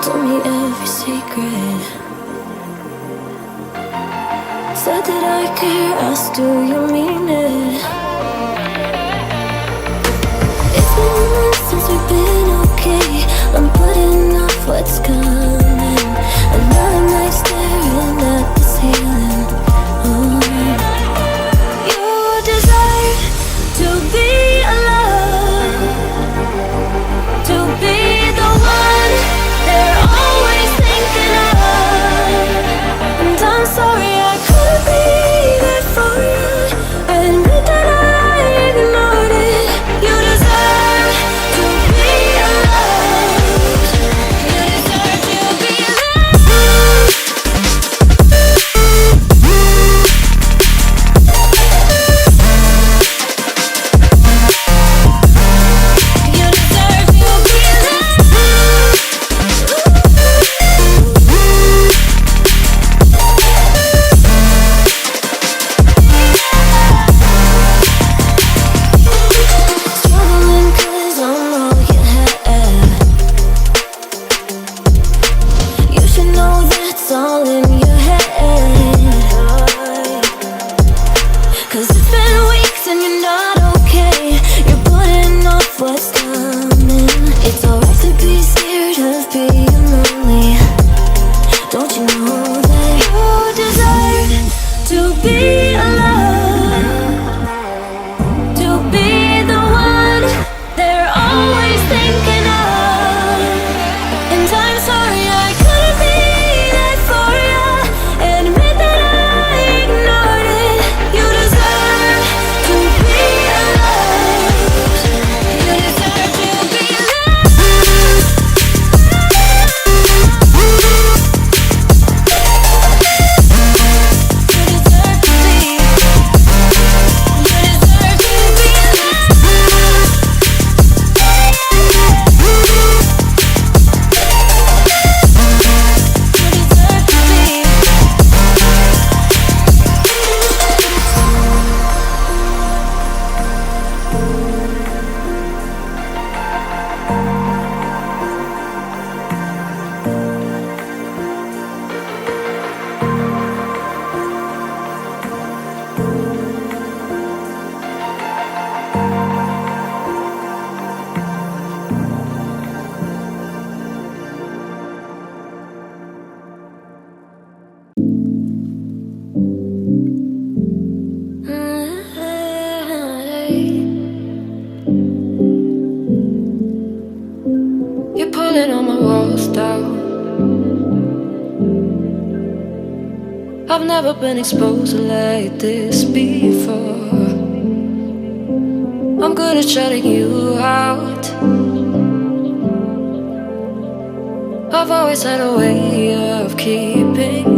told me every secret. Said that I care, asked do you mean it? It's been months since we've been okay. I'm putting off what's coming. Another night staring at the ceiling. You deserve to be alone, to be the one they're always thinking of. And I'm sorry I couldn't be there for you. Admit that I ignored it. You deserve to be alone. You deserve to be alone. You deserve to be alone. Struggling 'cause I'm all you have. You should know that's all in your head. 'Cause it's been weeks and you're not okay. You're putting off what's coming. It's alright to be scared of being lonely. Don't you know that you deserve to be alone, to be the one they're always thinking of? And I'm sorry I couldn't be there for you. Admit that I ignored it. You deserve to be alone. You deserve to be alone. You deserve to be. You deserve to be alone. You deserve to be. You're pulling all my walls down. I've never been exposed like this before. I'm good at shutting you out. I've always had a way of keeping